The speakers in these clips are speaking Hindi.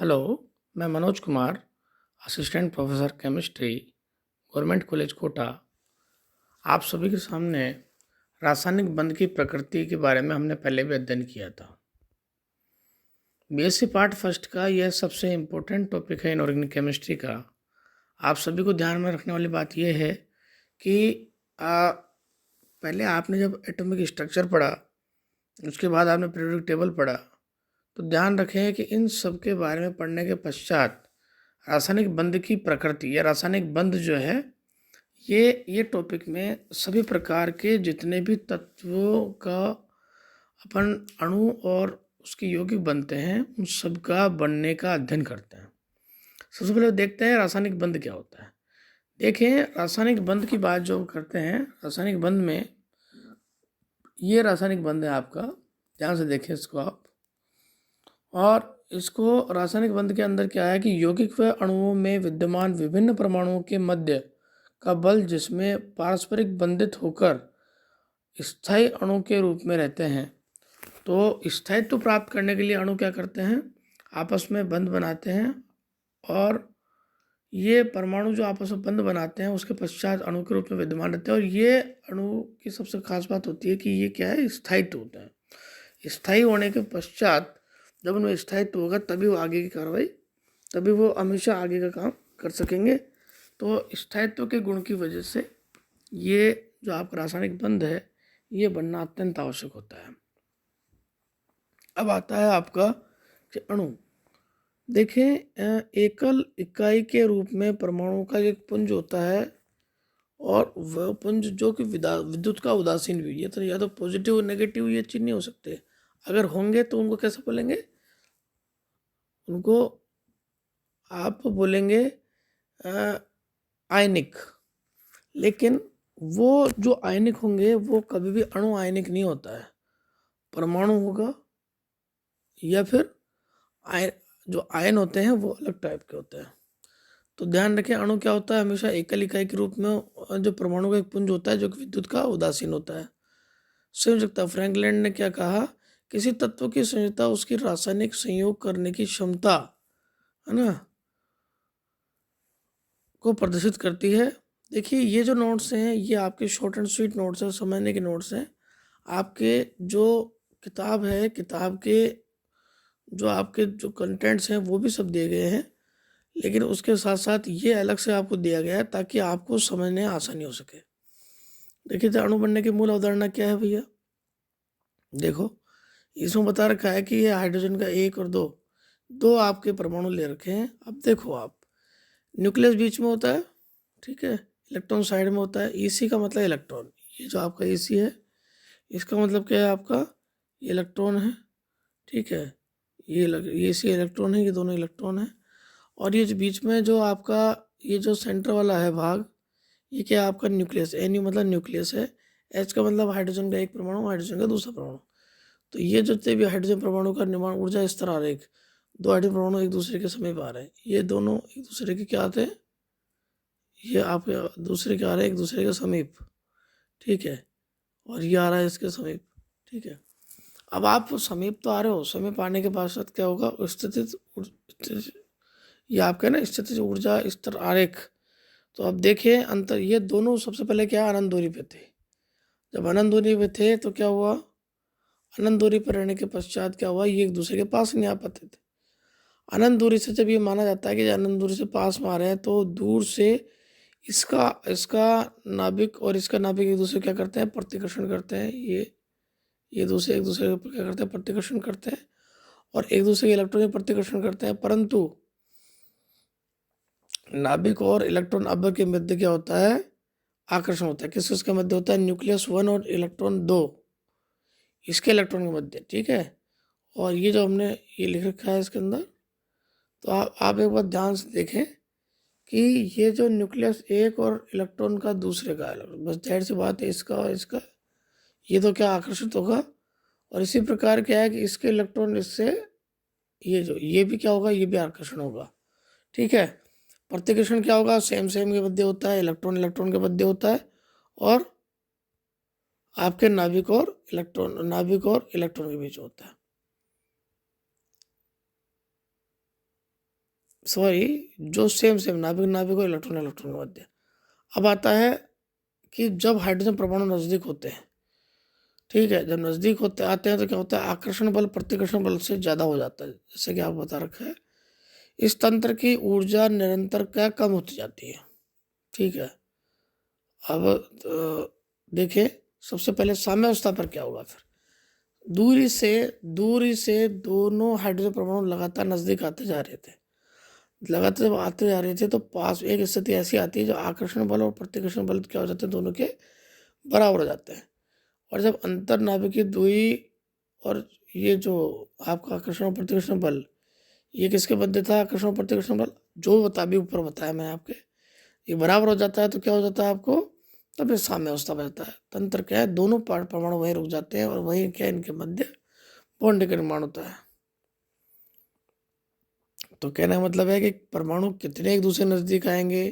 हेलो, मैं Manoj Kumar, assistant professor chemistry, government college Kota. आप सभी के सामने रासायनिक बंध की प्रकृति के बारे में हमने पहले भी अध्ययन किया था। बीएससी पार्ट फर्स्ट का यह सबसे इम्पोर्टेंट टॉपिक है इनऑर्गेनिक केमिस्ट्री का। आप सभी को ध्यान में रखने वाली बात यह है कि पहले आपने जब एटॉमिक स्ट्रक्चर पढ़ा, उसके बाद आपने पीरियोडिक टेबल पढ़ा, तो ध्यान रखें कि इन सब के बारे में पढ़ने के पश्चात रासायनिक बंध की प्रकृति या रासायनिक बंध जो है ये टॉपिक में सभी प्रकार के जितने भी तत्वों का अपन अणु और उसके यौगिक बनते हैं उन सब का बनने का अध्ययन करते हैं। सबसे पहले देखते हैं रासायनिक बंध क्या होता है। देखें, रासायनिक बंध की बात जो करते हैं, रासायनिक बंध में ये रासायनिक बंध है आपका, ध्यान से देखें इसको आप। और इसको रासायनिक बंध के अंदर क्या है कि यौगिक व अणुओं में विद्यमान विभिन्न परमाणुओं के मध्य का बल जिसमें पारस्परिक बंधित होकर स्थायी अणु के रूप में रहते हैं। तो स्थायित्व प्राप्त करने के लिए अणु क्या करते हैं, आपस में बंध बनाते हैं, और ये परमाणु जो आपस में बंध बनाते हैं उसके पश्चात अणु के रूप में विद्यमान रहते हैं। और ये अणु की सबसे खास बात होती है कि ये क्या है, स्थायित्व होता है। स्थायी होने के पश्चात जब उनमें स्थायित्व होगा तभी वो आगे की कार्रवाई, तभी वो हमेशा आगे का काम कर सकेंगे। तो स्थायित्व के गुण की वजह से ये जो आपका रासायनिक बंध है ये बनना अत्यंत आवश्यक होता है। अब आता है आपका कि अणु। देखें, एकल इकाई के रूप में परमाणु का एक पुंज होता है, और वह पुंज जो कि विद्युत का उदासीन भी, ये तो या तो पॉजिटिव नेगेटिव ये चीज नहीं हो सकते। अगर होंगे तो उनको कैसे बोलेंगे, उनको आप बोलेंगे आयनिक। लेकिन वो जो आयनिक होंगे वो कभी भी अणु आयनिक नहीं होता है, परमाणु होगा, या फिर जो आयन होते हैं वो अलग टाइप के होते हैं। तो ध्यान रखें, अणु क्या होता है, हमेशा एकल इकाई के रूप में जो परमाणु का एक पुंज होता है जो कि विद्युत का उदासीन होता है। संयोजकता, फ्रैंकलैंड ने क्या कहा, किसी तत्व की संयोजकता उसकी रासायनिक संयोग करने की क्षमता है ना को प्रदर्शित करती है। देखिए, ये जो नोट्स हैं ये आपके शॉर्ट एंड स्वीट नोट्स हैं, समझने के नोट्स हैं। आपके जो किताब है, किताब के जो आपके जो कंटेंट्स हैं वो भी सब दिए गए हैं, लेकिन उसके साथ साथ ये अलग से आपको दिया गया है ताकि आपको समझने आसानी हो सके। देखिए, तो अणु बनने की मूल अवधारणा क्या है भैया, देखो इसमें बता रखा है कि ये हाइड्रोजन का एक और दो, दो आपके परमाणु ले रखे हैं। अब देखो आप, न्यूक्लियस बीच में होता है, ठीक है, इलेक्ट्रॉन साइड में होता है। ईसी का मतलब इलेक्ट्रॉन, ये जो आपका ईसी है इसका मतलब क्या है, आपका ये इलेक्ट्रॉन है, ठीक है, ये सी इलेक्ट्रॉन है, ये दोनों इलेक्ट्रॉन है। और ये जो बीच में जो आपका ये जो सेंटर वाला है भाग, ये क्या है आपका न्यूक्लियस, एन यू मतलब न्यूक्लियस है, एच का मतलब हाइड्रोजन का एक परमाणु, हाइड्रोजन का दूसरा परमाणु। तो ये जितने भी हाइड्रोजन परमाणु का निर्माण ऊर्जा स्तर आरेख, दो हाइड्रोजन परमाणु एक दूसरे के समीप आ रहे हैं, ये दोनों एक दूसरे के क्या आते हैं, ये आपके दूसरे के आ रहे हैं एक दूसरे के समीप, ठीक है, और ये आ रहा है इसके समीप, ठीक है। अब आप समीप तो आ रहे हो, समीप आने के पश्चात क्या होगा, ये आपका ना स्थितिज ऊर्जा स्तर आरेख। तो अब देखिए अंतर, ये दोनों सबसे पहले क्या अनंत दूरी पे थे। जब अनंत दूरी पे थे तो क्या हुआ, अनंत दूरी पर रहने के पश्चात क्या हुआ, ये एक दूसरे के पास नहीं आ पाते थे। अनंत दूरी से जब ये माना जाता है कि अनंत दूरी से पास में आ रहे हैं, तो दूर से इसका इसका नाभिक और इसका नाभिक एक दूसरे क्या करते हैं, प्रतिकर्षण करते हैं। ये दूसरे एक दूसरे पर क्या करते हैं, प्रतिकर्षण करते हैं, और एक दूसरे के इलेक्ट्रॉन प्रतिकर्षण करते हैं। परंतु नाभिक और इलेक्ट्रॉन अब के मध्य क्या होता है, आकर्षण होता है। किस किसके मध्य होता है, न्यूक्लियस 1 और इलेक्ट्रॉन 2, इसके इलेक्ट्रॉन के मध्य, ठीक है। और ये जो हमने ये लिख रखा है इसके अंदर, तो आप एक बार ध्यान से देखें कि ये जो न्यूक्लियस एक और इलेक्ट्रॉन का दूसरे का इलेक्ट्रॉन, बस जाहिर सी बात है इसका और इसका ये तो क्या आकर्षित होगा। और इसी प्रकार क्या है कि इसके इलेक्ट्रॉन इससे ये भी क्या होगा, ये भी आकर्षण होगा, ठीक है। प्रतिकर्षण क्या होगा, सेम सेम के मध्य होता है, इलेक्ट्रॉन इलेक्ट्रॉन के मध्य होता है, और आपके नाभिक और इलेक्ट्रॉन के बीच होता है। सॉरी, जो सेम सेम नाभिक नाभिक और इलेक्ट्रॉन इलेक्ट्रॉन के मध्य। अब आता है कि जब हाइड्रोजन परमाणु नजदीक होते हैं, ठीक है, जब नजदीक होते आते हैं तो क्या होता है, आकर्षण बल प्रतिकर्षण बल से ज्यादा हो जाता है, जैसे कि आप बता रखा है। इस तंत्र की ऊर्जा निरंतर क्या कम होती जाती है, ठीक है। अब देखिए, सबसे पहले साम्यावस्था पर क्या होगा फिर, दूरी से दोनों हाइड्रोजन परमाणु लगातार नजदीक आते जा रहे थे, लगातार जब आते जा रहे थे तो पास एक स्थिति ऐसी आती है जो आकर्षण बल और प्रतिकर्षण बल क्या हो जाते हैं, दोनों के बराबर हो जाते हैं। और जब अंतर नाभिकीय दूरी और ये जो आपका आकर्षण और प्रतिकर्षण बल, ये किसके मध्य था, आकर्षण और प्रतिकर्षण बल, जो अभी ऊपर बताया मैं आपके, ये बराबर हो जाता है तो क्या हो जाता है आपको, तब ये साम्य अवस्था बचता है। तंत्र क्या है, दोनों परमाणु वहीं रुक जाते हैं और वहीं क्या इनके मध्य बॉन्ड का निर्माण होता है। तो कहने का मतलब है कि परमाणु कितने एक दूसरे नजदीक आएंगे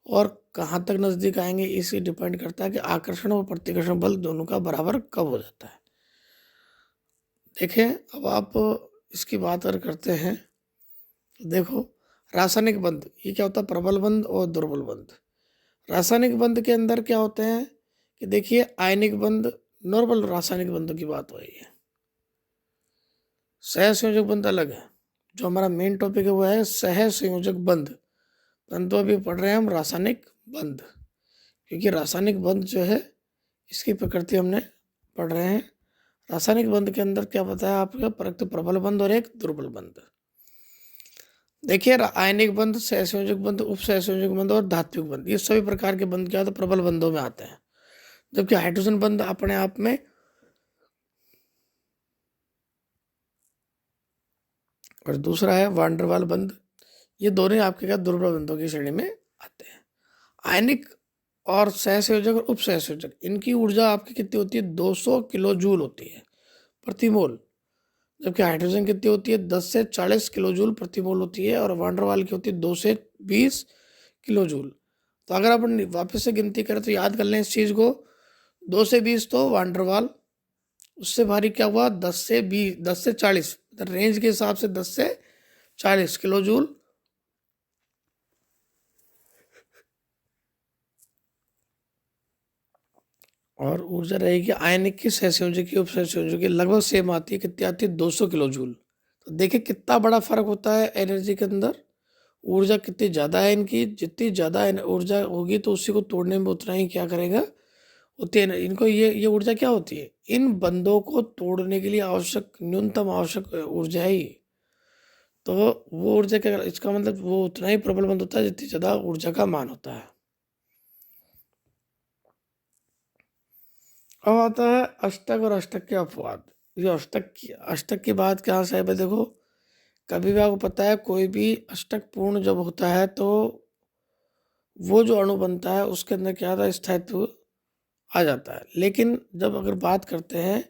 और कहाँ तक नजदीक आएंगे, इसी डिपेंड करता है कि आकर्षण और प्रतिकर्षण बल दोनों का बराबर कब हो जाता है। देखें, अब आप इसकी बात अगर करते हैं तो देखो, रासायनिक बंध, ये क्या होता है, प्रबल बंध और दुर्बल बंध। रासायनिक बंध के अंदर क्या होते हैं कि देखिए, आयनिक बंध, नॉर्मल रासायनिक बंधों की बात हो रही है, सहसंयोजक बंध अलग है। जो हमारा मेन टॉपिक है वो है सहसंयोजक बंध, परंतु अभी पढ़ रहे हैं हम रासायनिक बंध, क्योंकि रासायनिक बंध जो है इसकी प्रकृति हमने पढ़ रहे हैं। रासायनिक बंध के अंदर क्या बताया आपका, परक्त प्रबल बंध और एक दुर्बल बंध। देखिए, आयनिक बंध, सहसंयोजक बंध, उप सहसंयोजक बंध और धात्विक बंध, ये सभी प्रकार के बंध क्या होते हैं, प्रबल बंधों में आते हैं। जबकि हाइड्रोजन बंध अपने आप में, और दूसरा है वांडरवाल बंध, ये दोनों आपके क्या दुर्बल बंधों की श्रेणी में आते हैं। आयनिक और सहसंयोजक और उप सहसंयोजक, इनकी ऊर्जा आपकी कितनी होती है, 200 किलो जूल होती है प्रति मोल। जबकि हाइड्रोजन कितनी होती है, 10 से 40 किलो जूल प्रति मोल होती है, और वांडरवाल की होती है 2 से 20 किलो जूल। तो अगर अपन वापस से गिनती करें तो याद कर लें इस चीज़ को, 2 से 20 तो वांडरवाल, उससे भारी क्या हुआ, 10 से 20, 10 से 40, रेंज के हिसाब से 10 से 40 किलो जूल। और ऊर्जा रहेगी आयनिक की, सहसंयोजक की, उपसंयोजक की, लगभग सेम आती है, कितनी आती है, 200 किलो जूल। तो देखिए कितना बड़ा फर्क होता है एनर्जी के अंदर, ऊर्जा कितनी ज़्यादा है इनकी, जितनी ज़्यादा ऊर्जा होगी तो उसी को तोड़ने में उतना ही क्या करेगा, उतनी इनको ये ऊर्जा क्या होती है, इन बंधों को तोड़ने के लिए आवश्यक न्यूनतम आवश्यक ऊर्जा है ही। तो वो ऊर्जा क्या, इसका मतलब वो उतना ही प्रबल बंध होता है जितनी ज़्यादा ऊर्जा का मान होता है। अब आता है अष्टक और अष्टक के अपवाद। ये अष्टक की बात क्या है, देखो, कभी भी आपको पता है कोई भी अष्टक पूर्ण जब होता है तो वो जो अणु बनता है उसके अंदर क्या आता है, स्थायित्व आ जाता है। लेकिन जब अगर बात करते हैं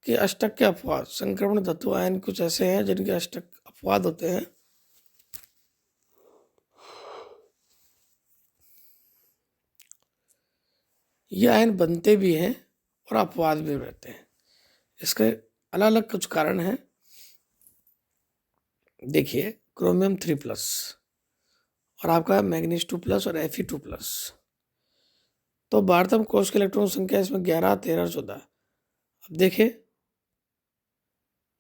कि अष्टक के अपवाद, संक्रमण धातु आयन कुछ ऐसे हैं जिनके अष्टक अपवाद होते हैं। ये आयन बनते भी हैं और अपवाद भी रहते हैं, इसके अलग अलग कुछ कारण हैं। देखिए, क्रोमियम 3+ और आपका मैग्नीज 2+ और Fe2+। तो बारहम कोष की इलेक्ट्रॉन संख्या इसमें 11, 13, 14। अब देखिए,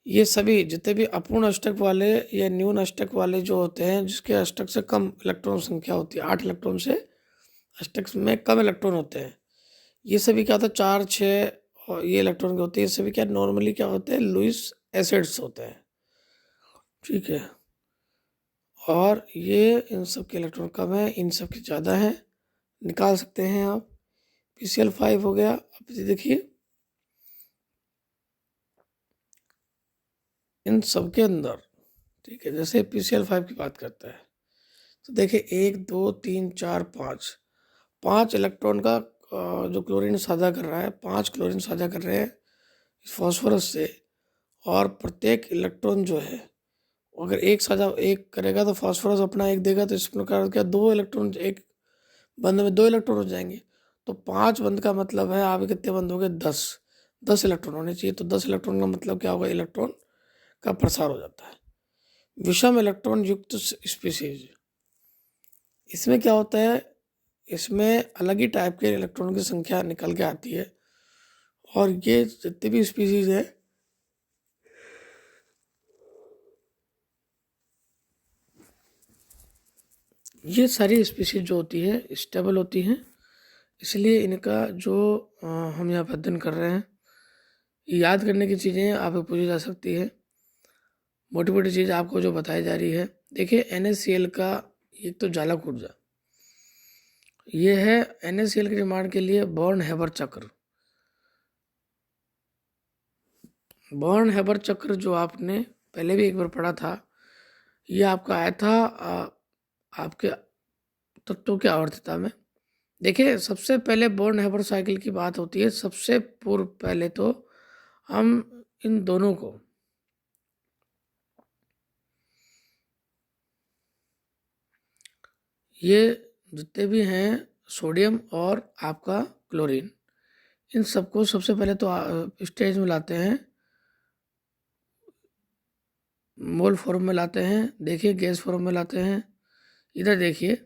ये सभी जितने भी अपूर्ण अष्टक वाले या न्यून अष्टक वाले जो होते हैं, जिसके अष्टक से कम इलेक्ट्रॉन संख्या होती है, 8 इलेक्ट्रॉन से अष्टक में कम इलेक्ट्रॉन होते हैं, ये सभी क्या होता है, 4, 6 और ये इलेक्ट्रॉन के होते हैं, ये सभी क्या नॉर्मली क्या होते हैं, लुईस एसिड्स होते हैं, ठीक है। और ये इन सब के इलेक्ट्रॉन कम है, इन सब के ज़्यादा है, निकाल सकते हैं आप। PCl5 हो गया। अब देखिए, इन सब के अंदर, ठीक है, जैसे PCl5 की बात करता है तो देखिए 1, 2, 3, 4, 5 इलेक्ट्रॉन का जो क्लोरीन साझा कर रहा है, 5 क्लोरीन साझा कर रहे हैं फॉस्फोरस से। और प्रत्येक इलेक्ट्रॉन जो है, अगर एक करेगा तो फॉस्फोरस अपना एक देगा, तो इस प्रकार क्या 2 इलेक्ट्रॉन, एक बंद में 2 इलेक्ट्रॉन हो जाएंगे। तो 5 बंद का मतलब है आप कितने बंद हो गए, 10 इलेक्ट्रॉन होने चाहिए। तो 10 इलेक्ट्रॉन का मतलब क्या होगा, इलेक्ट्रॉन का प्रसार हो जाता है। विषम इलेक्ट्रॉन युक्त स्पीसीज, इसमें क्या होता है, इसमें अलग ही टाइप के इलेक्ट्रॉन की संख्या निकल के आती है, और ये जितने भी स्पीसीज है ये सारी स्पीसीज जो होती है स्टेबल होती हैं, इसलिए इनका जो हम यहाँ पर अध्ययन कर रहे हैं, याद करने की चीज़ें आपको पूछी जा सकती है। मोटी मोटी चीज़ आपको जो बताई जा रही है, देखिए NaCl का एक तो जालक ऊर्जा, ये है NaCl के निर्माण के लिए बॉर्न हैबर चक्र। बॉर्न हैबर चक्र जो आपने पहले भी एक बार पढ़ा था, ये आपका आया था आपके तत्वों की आवर्तता में। देखिए सबसे पहले बॉर्न हैबर साइकिल की बात होती है, सबसे पूर्व पहले तो हम इन दोनों को ये जितने भी हैं सोडियम और आपका क्लोरीन, इन सबको सबसे पहले तो स्टेज में लाते हैं, मोल फॉर्म में लाते हैं, देखिए गैस फॉर्म में लाते हैं। इधर देखिए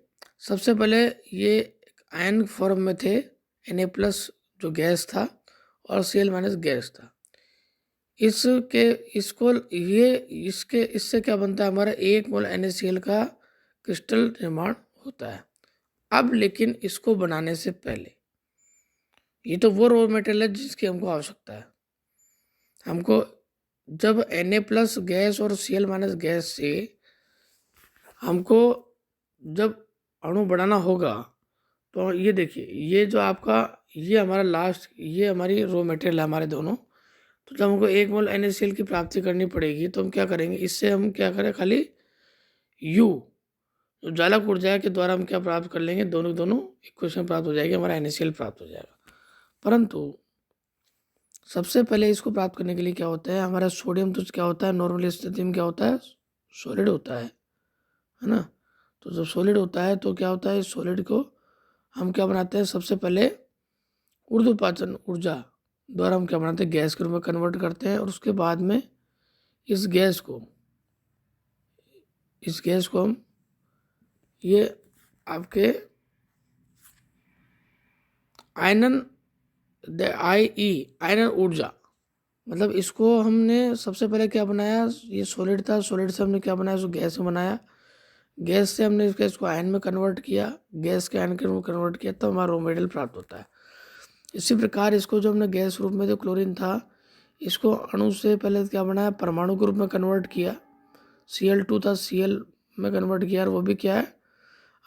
सबसे पहले ये आयन फॉर्म में थे, Na+ जो गैस था और Cl- गैस था। इसके इसको ये इसके इससे क्या बनता है, हमारा 1 मोल NaCl का क्रिस्टल निर्माण होता है। अब लेकिन इसको बनाने से पहले, ये तो वो रॉ मटेरियल है जिसकी हमको आवश्यकता है। हमको जब Na+ गैस और Cl- गैस से हमको जब अणु बनाना होगा, तो ये देखिए ये जो आपका ये हमारा लास्ट, ये हमारी रॉ मटेरियल है हमारे दोनों। तो जब हमको 1 मोल NaCl की प्राप्ति करनी पड़ेगी, तो हम क्या करेंगे, इससे हम क्या करें, खाली U जो जालक ऊर्जा के द्वारा हम क्या प्राप्त कर लेंगे, दोनों इक्वेशन प्राप्त हो जाएगी, हमारा NaCl प्राप्त हो जाएगा। परंतु सबसे पहले इसको प्राप्त करने के लिए क्या होता है, हमारा सोडियम तो क्या होता है, नॉर्मल स्थिति में क्या होता है, सॉलिड होता है ना। तो जब सॉलिड होता है तो क्या होता है, इस सॉलिड को हम क्या बनाते हैं, सबसे पहले ऊर्ध्वपातन ऊर्जा द्वारा हम क्या बनाते हैं, गैस के रूप में कन्वर्ट करते हैं, और उसके बाद में इस गैस को हम ये आपके आयनन ऊर्जा, मतलब इसको हमने सबसे पहले क्या बनाया, ये सॉलिड था, सॉलिड से हमने क्या बनाया, उसको गैस में बनाया, गैस से हमने इसको आयन में कन्वर्ट किया, गैस के आयन के रूप में कन्वर्ट किया, तब हमारा रॉ मटेरियल प्राप्त होता है। इसी प्रकार इसको जो हमने गैस रूप में जो क्लोरीन था, इसको अणु से पहले क्या बनाया, परमाणु के रूप में कन्वर्ट किया, Cl2 था, Cl में कन्वर्ट किया, और वो भी क्या है,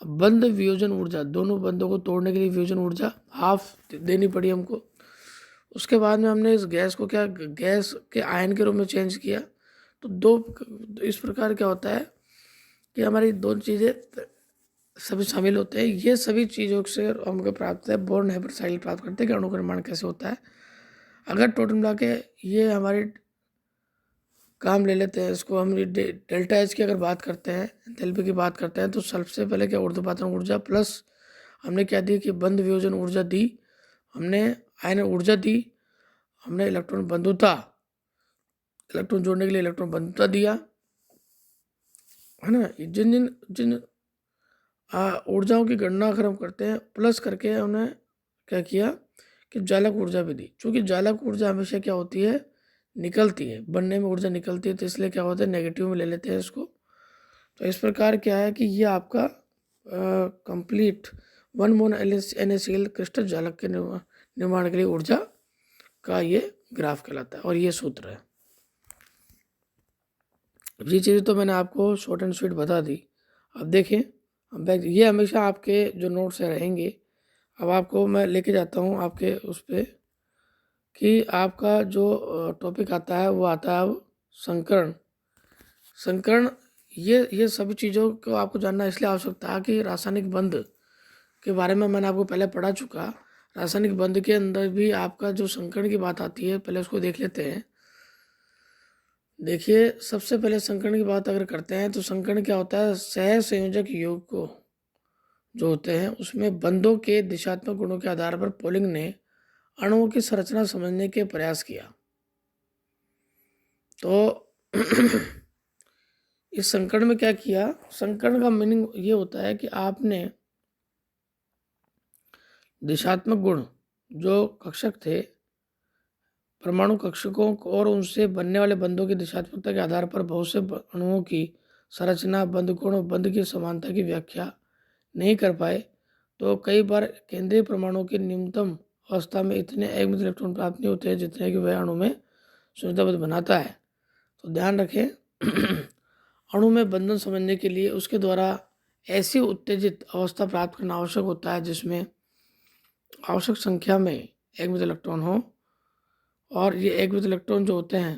बंध वियोजन ऊर्जा, दोनों बंधों को तोड़ने के लिए वियोजन ऊर्जा हाफ देनी पड़ी हमको। उसके बाद में हमने इस गैस को क्या, गैस के आयन के रूप में चेंज किया। तो इस प्रकार क्या होता है कि हमारी दो चीज़ें सभी शामिल होते हैं। ये सभी चीज़ों से हमको प्राप्त है, बॉर्न हैबर साइकिल प्राप्त करते हैं कि अणु का निर्माण कैसे होता है। अगर टोटल मिला के ये हमारी काम ले लेते हैं, इसको हम डेल्टा एच की अगर बात करते हैं, एंथैल्पी की बात करते हैं, तो सबसे पहले क्या, ऊर्ध्वपातन ऊर्जा प्लस हमने क्या दी कि बंध वियोजन ऊर्जा दी, हमने आयन ऊर्जा दी, हमने इलेक्ट्रॉन बंधुता, इलेक्ट्रॉन जोड़ने के लिए इलेक्ट्रॉन बंधुता दिया, है ना। जिन जिन जिन ऊर्जाओं की गणना अगर हम करते हैं, प्लस करके हमने क्या किया कि जालक ऊर्जा भी दी। चूँकि जालक ऊर्जा हमेशा क्या होती है, निकलती है, बनने में ऊर्जा निकलती है, तो इसलिए क्या होता है, नेगेटिव में ले लेते हैं इसको। तो इस प्रकार क्या है कि ये आपका कंप्लीट 1 मोल NaCl क्रिस्टल जालक के निर्माण के लिए ऊर्जा का ये ग्राफ कहलाता है, और ये सूत्र है। ये चीज़ें तो मैंने आपको शॉर्ट एंड स्वीट बता दी। अब देखें, अब ये हमेशा आपके जो नोट्स रहेंगे। अब आपको मैं लेके जाता हूँ आपके उस पर कि आपका जो टॉपिक आता है वो आता है अब संकरण। ये सभी चीज़ों को आपको जानना इसलिए आवश्यकता है कि रासायनिक बंध के बारे में मैंने आपको पहले पढ़ा चुका। रासायनिक बंध के अंदर भी आपका जो संकरण की बात आती है, पहले उसको देख लेते हैं। देखिए सबसे पहले संकरण की बात अगर करते हैं, तो संकरण क्या होता है, सहसंयोजक योग को जो होते हैं उसमें बंधों के दिशात्मक गुणों के आधार पर पोलिंग ने अणुओं की संरचना समझने के प्रयास किया। तो इस संकरण में क्या किया, संकरण का मीनिंग ये होता है कि आपने दिशात्मक गुण जो कक्षक थे, परमाणु कक्षकों और उनसे बनने वाले बंधों की दिशात्मकता के आधार पर बहुत से अणुओं की संरचना, बंध कोण और बंध की समानता की व्याख्या नहीं कर पाए, तो कई बार केंद्रीय परमाणु की निम्नतम अवस्था में इतने अगमित इलेक्ट्रॉन प्राप्त नहीं होते हैं जितने कि वह अणु में सुविधाबद्ध बनाता है। तो ध्यान रखें अणु में बंधन समझने के लिए उसके द्वारा ऐसी उत्तेजित अवस्था प्राप्त करना आवश्यक होता है जिसमें आवश्यक संख्या में अगमित इलेक्ट्रॉन हो, और ये अगमित इलेक्ट्रॉन जो होते हैं,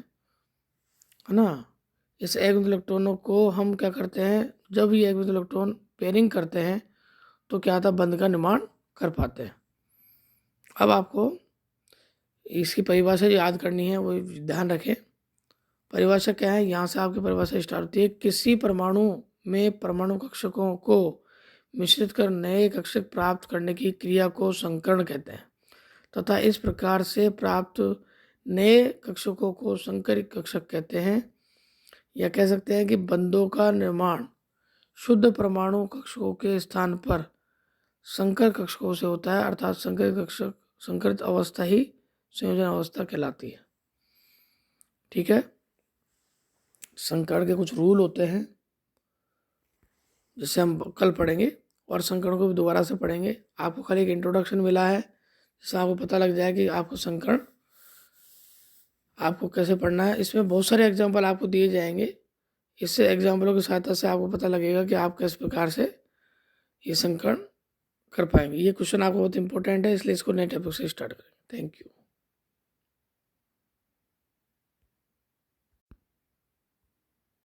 है ना, इस अगमित इलेक्ट्रॉनों को हम क्या करते हैं, जब ये अगमित इलेक्ट्रॉन पेयरिंग करते हैं तो क्या था, बंध का निर्माण कर पाते हैं। अब आपको इसकी परिभाषा याद करनी है, वो ध्यान रखें। परिभाषा क्या है, यहाँ से आपकी परिभाषा स्टार्ट होती है, किसी परमाणु में परमाणु कक्षकों को मिश्रित कर नए कक्षक प्राप्त करने की क्रिया को संकरण कहते हैं, तथा इस प्रकार से प्राप्त नए कक्षकों को संकरित कक्षक कहते हैं। या कह सकते हैं कि बंधों का निर्माण शुद्ध परमाणु कक्षकों के स्थान पर संकर कक्षकों से होता है, अर्थात संकरित कक्षक, संकरित अवस्था ही संयोजन अवस्था कहलाती है। ठीक है, संकरण के कुछ रूल होते हैं जिसे हम कल पढ़ेंगे, और संकरण को भी दोबारा से पढ़ेंगे। आपको खाली एक इंट्रोडक्शन मिला है जिससे आपको पता लग जाए कि आपको संकरण आपको कैसे पढ़ना है। इसमें बहुत सारे एग्जाम्पल आपको दिए जाएंगे, इससे एग्जाम्पलों की सहायता से आपको पता लगेगा कि आप किस प्रकार से ये संकरण कर पाएंगे। ये क्वेश्चन आपको बहुत इंपॉर्टेंट है, इसलिए इसको नए टॉपिक से स्टार्ट करेंगे। Thank you.